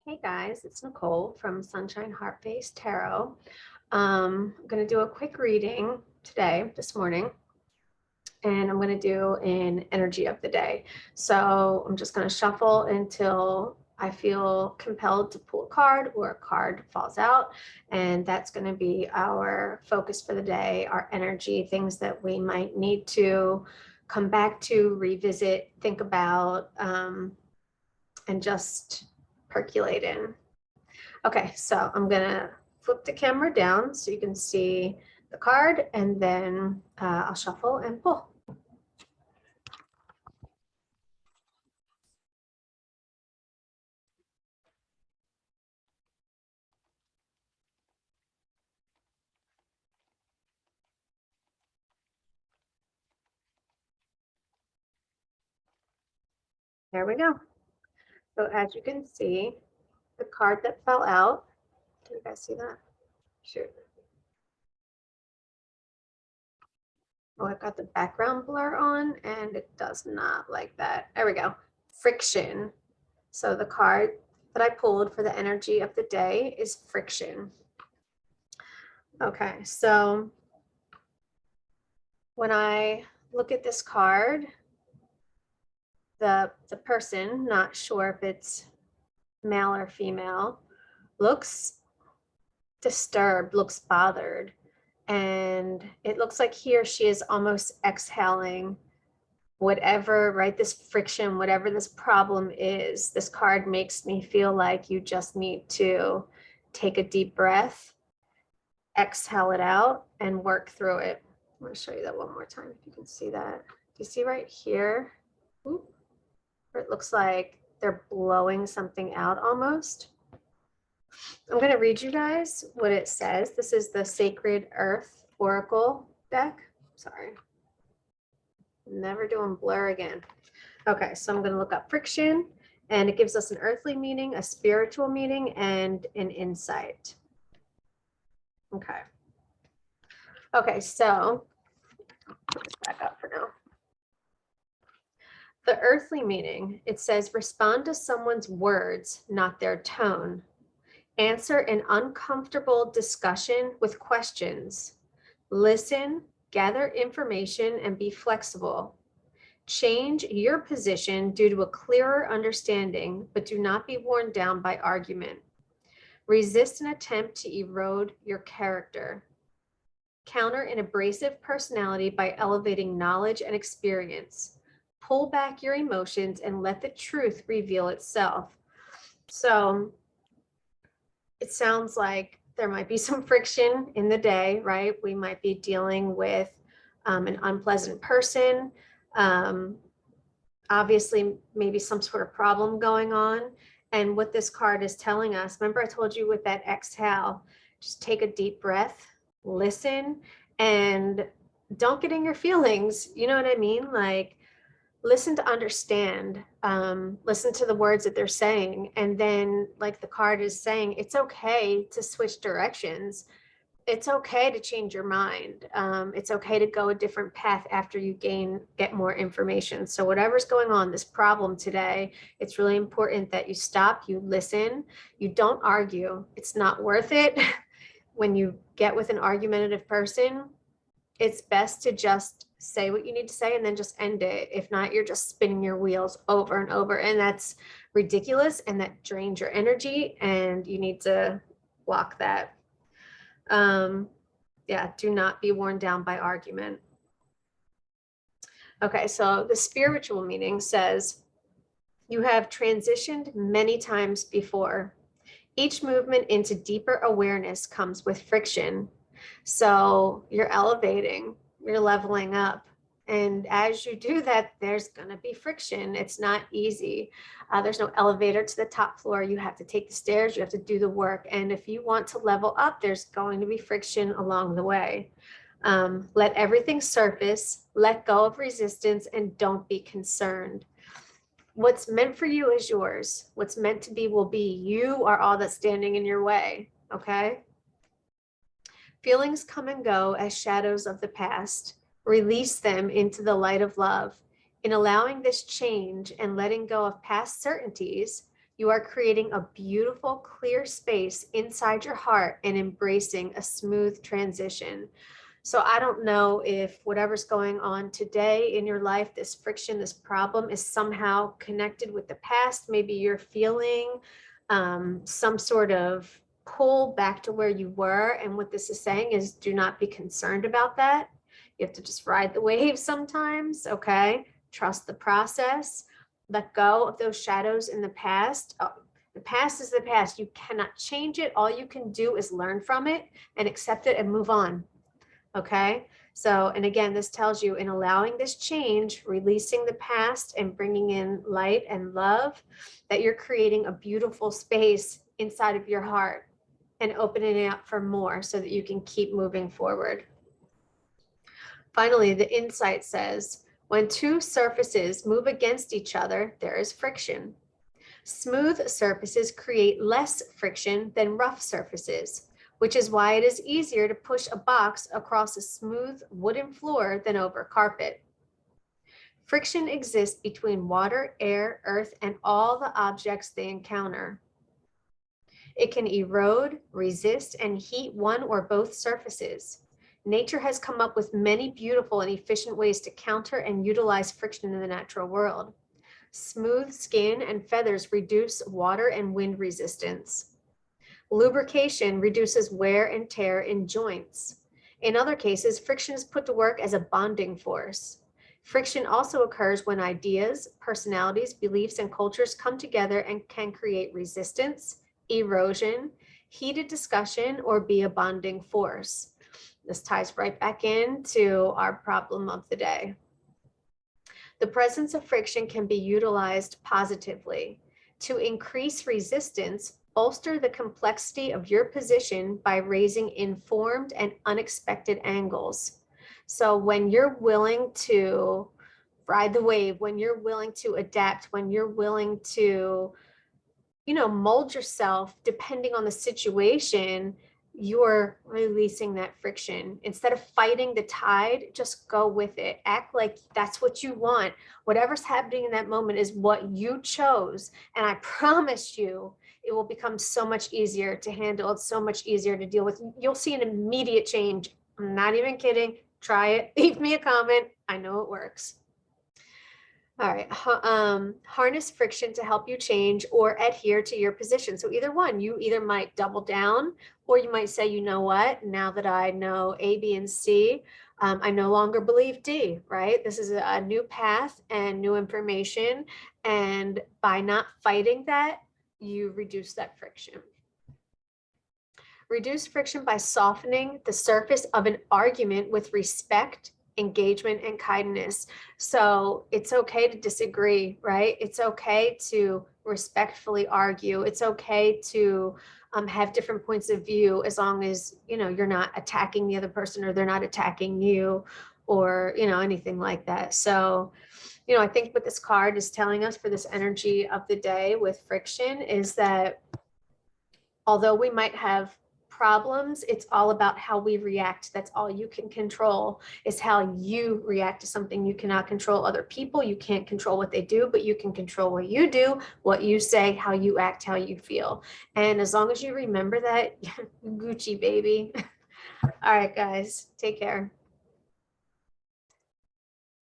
Hey guys, it's Nicole from Sunshine Heart Base Tarot. I'm going to do a quick reading today, this morning, and I'm going to do an energy of the day. So I'm just going to shuffle until I feel compelled to pull a card or a card falls out. And that's going to be our focus for the day, our energy, things that we might need to come back to, revisit, think about, and just percolate in. Okay, so I'm gonna flip the camera down so you can see the card, and then I'll shuffle and pull. There we go. So as you can see, the card that fell out, can you guys see that? Shoot. Oh, I've got the background blur on and it does not like that. There we go. Friction. So the card that I pulled for the energy of the day is friction. Okay, so when I look at this card, the person, not sure if it's male or female, looks disturbed, looks bothered, and it looks like he or she is almost exhaling whatever, right, this friction, whatever this problem is. This card makes me feel like you just need to take a deep breath, exhale it out, and work through it. I'm going to show you that one more time if you can see that. Do you see right here? Ooh, where it looks like they're blowing something out almost. I'm going to read you guys what it says. This is the Sacred Earth Oracle deck. Sorry. Never doing blur again. Okay, so I'm going to look up friction, and it gives us an earthly meaning, a spiritual meaning, and an insight. Okay. Okay, so put this back up for now. The earthly meaning, it says, respond to someone's words, not their tone. Answer an uncomfortable discussion with questions. Listen, gather information, and be flexible. Change your position due to a clearer understanding, but do not be worn down by argument. Resist an attempt to erode your character. Counter an abrasive personality by elevating knowledge and experience. Pull back your emotions and let the truth reveal itself. So it sounds like there might be some friction in the day, right? We might be dealing with an unpleasant person, obviously maybe some sort of problem going on. And what this card is telling us, remember I told you with that exhale, just take a deep breath, listen, and don't get in your feelings. You know what I mean? Like, listen to understand, listen to the words that they're saying. And then, like the card is saying, it's okay to switch directions. It's okay to change your mind. It's okay to go a different path after you get more information. So whatever's going on, this problem today, it's really important that you stop, you listen, you don't argue. It's not worth it. When you get with an argumentative person, it's best to just say what you need to say and then just end it. If not, you're just spinning your wheels over and over, and that's ridiculous, and that drains your energy, and you need to block that. Yeah, do not be worn down by argument. Okay, so the spiritual meaning says, you have transitioned many times before. Each movement into deeper awareness comes with friction. So you're elevating, you're leveling up. And as you do that, there's going to be friction. It's not easy. There's no elevator to the top floor. You have to take the stairs, you have to do the work. And if you want to level up, there's going to be friction along the way. Let everything surface, let go of resistance, and don't be concerned. What's meant for you is yours. What's meant to be will be. You are all that's standing in your way. Okay. Feelings come and go as shadows of the past. Release them into the light of love. In allowing this change and letting go of past certainties, You are creating a beautiful, clear space inside your heart and embracing a smooth transition. So I don't know if whatever's going on today in your life, this friction, this problem is somehow connected with the past. Maybe you're feeling some sort of pull back to where you were. And what this is saying is do not be concerned about that. You have to just ride the wave sometimes, okay? Trust the process. Let go of those shadows in the past. The past is the past. You cannot change it. All you can do is learn from it and accept it and move on. Okay. So, and again, this tells you in allowing this change, releasing the past and bringing in light and love, that you're creating a beautiful space inside of your heart and opening it up for more so that you can keep moving forward. Finally, the insight says, when two surfaces move against each other, there is friction. Smooth surfaces create less friction than rough surfaces, which is why it is easier to push a box across a smooth wooden floor than over carpet. Friction exists between water, air, earth, and all the objects they encounter. It can erode, resist, and heat one or both surfaces. Nature has come up with many beautiful and efficient ways to counter and utilize friction in the natural world. Smooth skin and feathers reduce water and wind resistance. Lubrication reduces wear and tear in joints. In other cases, friction is put to work as a bonding force. Friction also occurs when ideas, personalities, beliefs, and cultures come together and can create resistance, erosion, heated discussion, or be a bonding force. This ties right back into our problem of the day. The presence of friction can be utilized positively to increase resistance, bolster the complexity of your position by raising informed and unexpected angles. So when you're willing to ride the wave, when you're willing to adapt, when you're willing to, mold yourself depending on the situation, you're releasing that friction. Instead of fighting the tide, just go with it. Act like that's what you want. Whatever's happening in that moment is what you chose. And I promise you, it will become so much easier to handle. It's so much easier to deal with. You'll see an immediate change. I'm not even kidding. Try it. Leave me a comment. I know it works. All right. Harness friction to help you change or adhere to your position. So either one, you either might double down, or you might say, you know what, now that I know A, B, and C, I no longer believe D, right? This is a new path and new information. And by not fighting that, you reduce that friction. Reduce friction by softening the surface of an argument with respect, engagement, and kindness. So it's okay to disagree, right? It's okay to respectfully argue. It's okay to have different points of view, as long as, you're not attacking the other person or they're not attacking you, or, anything like that. So, I think what this card is telling us for this energy of the day with friction is that although we might have problems, it's all about how we react. That's all you can control, is how you react to something. You cannot control other people. You can't control what they do, but you can control what you do, what you say, how you act, how you feel. And as long as you remember that, Gucci, baby. All right, guys, take care.